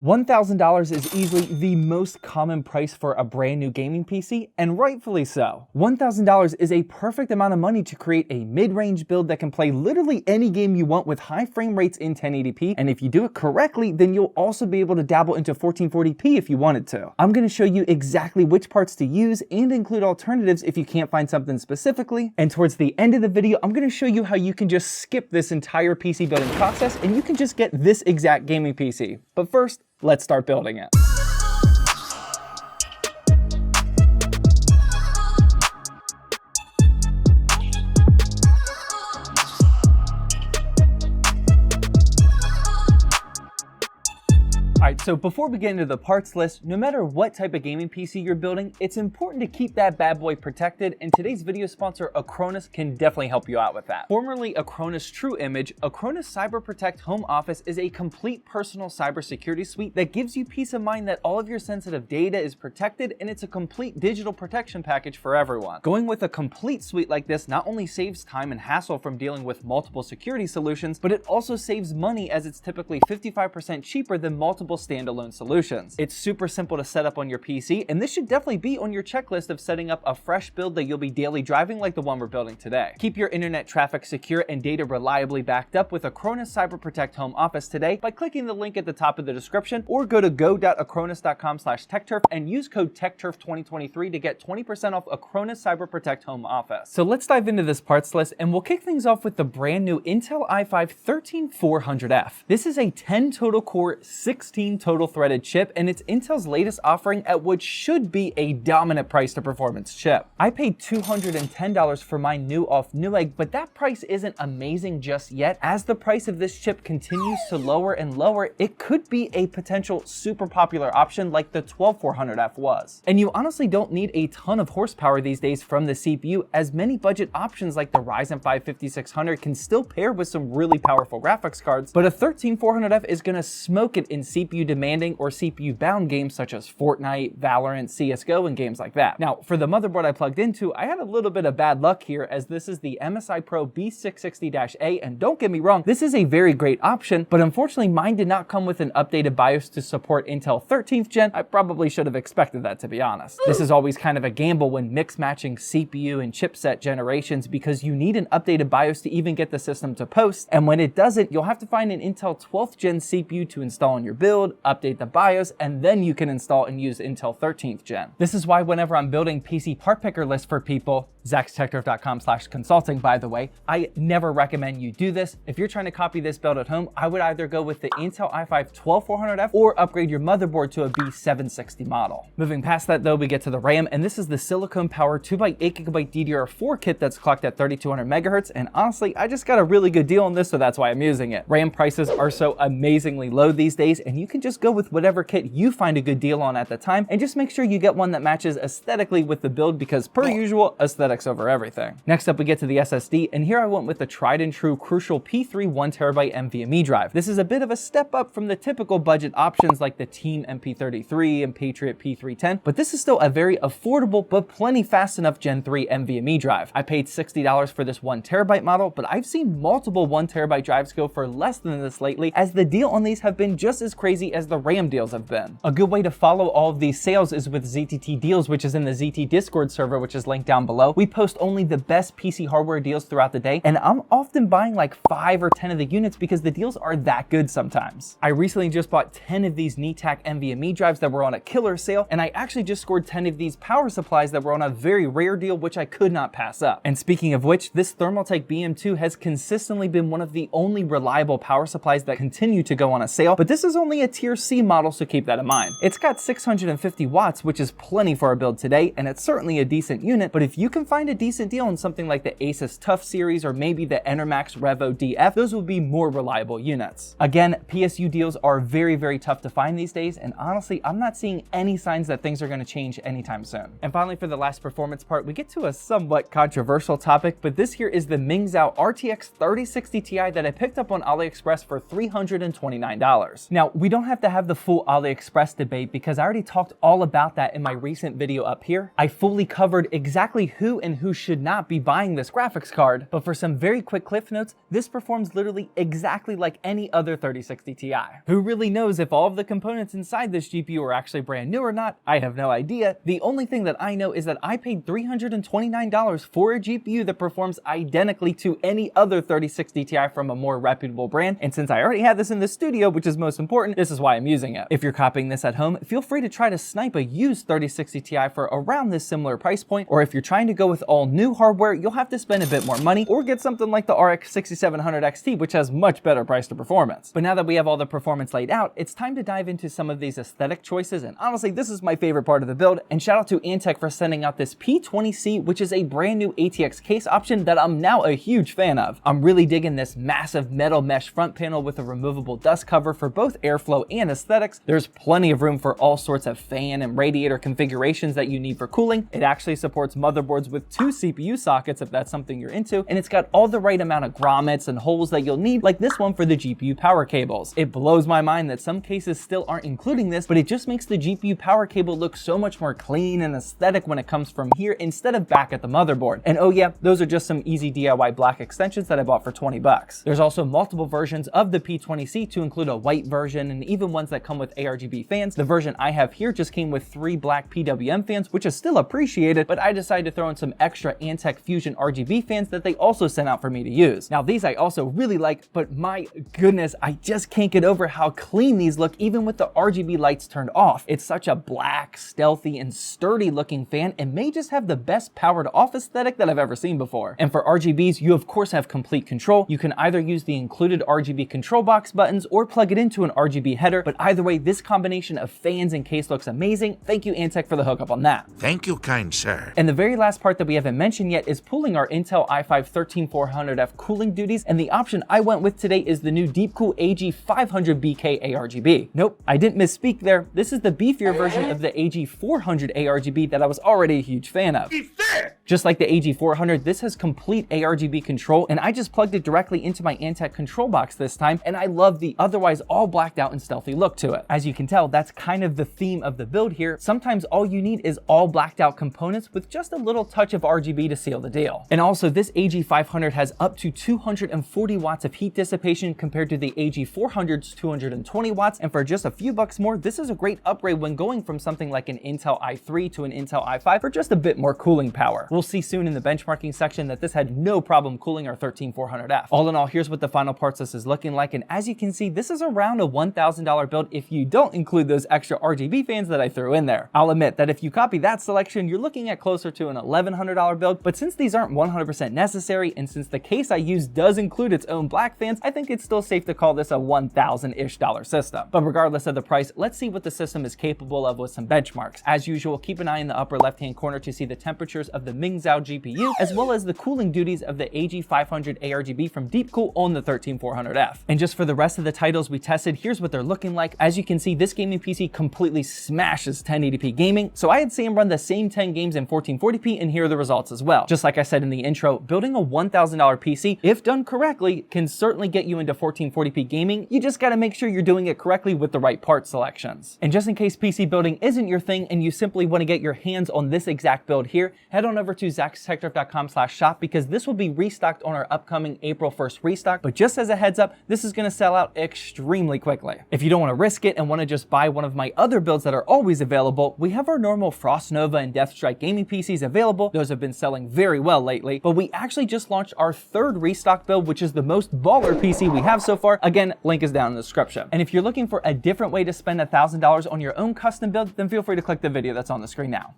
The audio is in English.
$1,000 is easily the most common price for a brand new gaming PC, and rightfully so. $1,000 is a perfect amount of money to create a mid-range build that can play literally any game you want with high frame rates in 1080p, and if you do it correctly, then you'll also be able to dabble into 1440p if you wanted to. I'm going to show you exactly which parts to use and include alternatives if you can't find something specifically, and towards the end of the video, I'm going to show you how you can just skip this entire PC building process and you can just get this exact gaming PC. But first, let's start building it. Alright, so before we get into the parts list, no matter what type of gaming PC you're building, it's important to keep that bad boy protected, and today's video sponsor, Acronis, can definitely help you out with that. Formerly Acronis TrueImage, Acronis Cyber Protect Home Office is a complete personal cybersecurity suite that gives you peace of mind that all of your sensitive data is protected, and it's a complete digital protection package for everyone. Going with a complete suite like this not only saves time and hassle from dealing with multiple security solutions, but it also saves money as it's typically 55% cheaper than multiple standalone solutions. It's super simple to set up on your PC, and this should definitely be on your checklist of setting up a fresh build that you'll be daily driving like the one we're building today. Keep your internet traffic secure and data reliably backed up with Acronis Cyber Protect Home Office today by clicking the link at the top of the description, or go to go.acronis.com/techturf and use code TechTurf2023 to get 20% off Acronis Cyber Protect Home Office. So let's dive into this parts list, and we'll kick things off with the brand new Intel i5-13400F. This is a 10 total core, 16 total threaded chip, and it's Intel's latest offering at what should be a dominant price to performance chip. I paid $210 for my new off Newegg, but that price isn't amazing just yet. As the price of this chip continues to lower and lower, it could be a potential super popular option like the 12400F was. And you honestly don't need a ton of horsepower these days from the CPU, as many budget options like the Ryzen 5 5600 can still pair with some really powerful graphics cards, but a 13400F is gonna smoke it in CPU demanding or CPU bound games such as Fortnite, Valorant, CSGO, and games like that. Now, for the motherboard I plugged into, I had a little bit of bad luck here, as this is the MSI Pro B660-A, and don't get me wrong, this is a very great option, but unfortunately mine did not come with an updated BIOS to support Intel 13th gen. I probably should have expected that, to be honest. This is always kind of a gamble when mix matching CPU and chipset generations, because you need an updated BIOS to even get the system to post, and when it doesn't, you'll have to find an Intel 12th gen CPU to install on your build, update the BIOS, and then you can install and use Intel 13th gen. This is why whenever I'm building PC part picker lists for people, ZachTechTurf.com/consulting, by the way, I never recommend you do this. If you're trying to copy this build at home, I would either go with the Intel i5-12400F or upgrade your motherboard to a B760 model. Moving past that though, we get to the RAM, and this is the Silicon Power 2x8GB DDR4 kit that's clocked at 3200 megahertz, and honestly, I just got a really good deal on this, so that's why I'm using it. RAM prices are so amazingly low these days, and you can just go with whatever kit you find a good deal on at the time, and just make sure you get one that matches aesthetically with the build, because per usual, aesthetics over everything. Next up, we get to the SSD, and here I went with the tried and true Crucial P3 1TB NVMe drive. This is a bit of a step up from the typical budget options like the Team MP33 and Patriot P310, but this is still a very affordable but plenty fast enough Gen 3 NVMe drive. I paid $60 for this 1TB model, but I've seen multiple 1TB drives go for less than this lately, as the deal on these have been just as crazy as the RAM deals have been. A good way to follow all of these sales is with ZTT Deals, which is in the ZT Discord server, which is linked down below. We post only the best PC hardware deals throughout the day, and I'm often buying like 5 or 10 of the units because the deals are that good sometimes. I recently just bought 10 of these NeTAC NVMe drives that were on a killer sale, and I actually just scored 10 of these power supplies that were on a very rare deal, which I could not pass up. And speaking of which, this Thermaltake BM2 has consistently been one of the only reliable power supplies that continue to go on a sale, but this is only a tier C model, so keep that in mind. It's got 650 watts, which is plenty for our build today, and it's certainly a decent unit, but if you can find a decent deal on something like the Asus TUF series or maybe the Enermax Revo DF, those will be more reliable units. Again, PSU deals are very, very tough to find these days, and honestly, I'm not seeing any signs that things are going to change anytime soon. And finally, for the last performance part, we get to a somewhat controversial topic, but this here is the Mingzhou RTX 3060 Ti that I picked up on AliExpress for $329. Now, we don't have to have the full AliExpress debate because I already talked all about that in my recent video up here. I fully covered exactly who and who should not be buying this graphics card. But for some very quick cliff notes, this performs literally exactly like any other 3060 Ti. Who really knows if all of the components inside this GPU are actually brand new or not? I have no idea. The only thing that I know is that I paid $329 for a GPU that performs identically to any other 3060 Ti from a more reputable brand, and since I already had this in the studio, which is most important, this is why I'm using it. If you're copying this at home, feel free to try to snipe a used 3060 Ti for around this similar price point, or if you're trying to go with all new hardware, you'll have to spend a bit more money, or get something like the RX 6700 XT, which has much better price to performance. But now that we have all the performance laid out, it's time to dive into some of these aesthetic choices, and honestly, this is my favorite part of the build, and shout out to Antec for sending out this P20C, which is a brand new ATX case option that I'm now a huge fan of. I'm really digging this massive metal mesh front panel with a removable dust cover for both airflow and aesthetics. There's plenty of room for all sorts of fan and radiator configurations that you need for cooling. It actually supports motherboards with 2 CPU sockets if that's something you're into, and it's got all the right amount of grommets and holes that you'll need, like this one for the GPU power cables. It blows my mind that some cases still aren't including this, but it just makes the GPU power cable look so much more clean and aesthetic when it comes from here instead of back at the motherboard. And oh yeah, those are just some easy DIY black extensions that I bought for 20 bucks. There's also multiple versions of the P20C to include a white version and even ones that come with ARGB fans. The version I have here just came with 3 black PWM fans, which is still appreciated, but I decided to throw in some extra Antec Fusion RGB fans that they also sent out for me to use. Now these I also really like, but my goodness, I just can't get over how clean these look even with the RGB lights turned off. It's such a black, stealthy, and sturdy looking fan and may just have the best powered off aesthetic that I've ever seen before. And for RGBs, you of course have complete control. You can either use the included RGB control box buttons or plug it into an RGB header, but either way, this combination of fans and case looks amazing. Thank you Antec for the hookup on that. Thank you, kind sir. And the very last part that we haven't mentioned yet is pulling our Intel i5-13400F cooling duties, and the option I went with today is the new Deepcool AG500BK ARGB. Nope, I didn't misspeak there. This is the beefier version of the AG400 ARGB that I was already a huge fan of. Just like the AG400, this has complete ARGB control, and I just plugged it directly into my Antec control box this time, and I love the otherwise all blacked out and stealthy look to it. As you can tell, that's kind of the theme of the build here. Sometimes all you need is all blacked out components with just a little touch of RGB to seal the deal. And also, this AG500 has up to 240 watts of heat dissipation compared to the AG400's 220 watts, and for just a few bucks more, this is a great upgrade when going from something like an Intel i3 to an Intel i5 for just a bit more cooling power. We'll see soon in the benchmarking section that this had no problem cooling our 13400F. All in all, here's what the final parts list is looking like, and as you can see, this is around a $1,000 build if you don't include those extra RGB fans that I threw in there. I'll admit that if you copy that selection, you're looking at closer to an $1,100 build, but since these aren't 100% necessary, and since the case I used does include its own black fans, I think it's still safe to call this a $1,000-ish system. But regardless of the price, let's see what the system is capable of with some benchmarks. As usual, keep an eye in the upper left-hand corner to see the temperatures of the Mingzhou GPU, as well as the cooling duties of the AG500 ARGB from Deepcool on the 13400F. And just for the rest of the titles we tested, here's what they're looking like. As you can see, this gaming PC completely smashes 1080p gaming, so I had Sam run the same 10 games in 1440p, and here are the results as well. Just like I said in the intro, building a $1,000 PC, if done correctly, can certainly get you into 1440p gaming. You just gotta make sure you're doing it correctly with the right part selections. And just in case PC building isn't your thing and you simply want to get your hands on this exact build here, head on over to zackstechdrift.com/shop because this will be restocked on our upcoming April 1st restock. But just as a heads up, this is going to sell out extremely quickly. If you don't want to risk it and want to just buy one of my other builds that are always available, we have our normal Frost Nova and Deathstrike gaming PCs available. Those have been selling very well lately, but we actually just launched our 3rd restock build, which is the most baller PC we have so far. Again, link is down in the description. And if you're looking for a different way to spend $1,000 on your own custom build, then feel free to click the video that's on the screen now.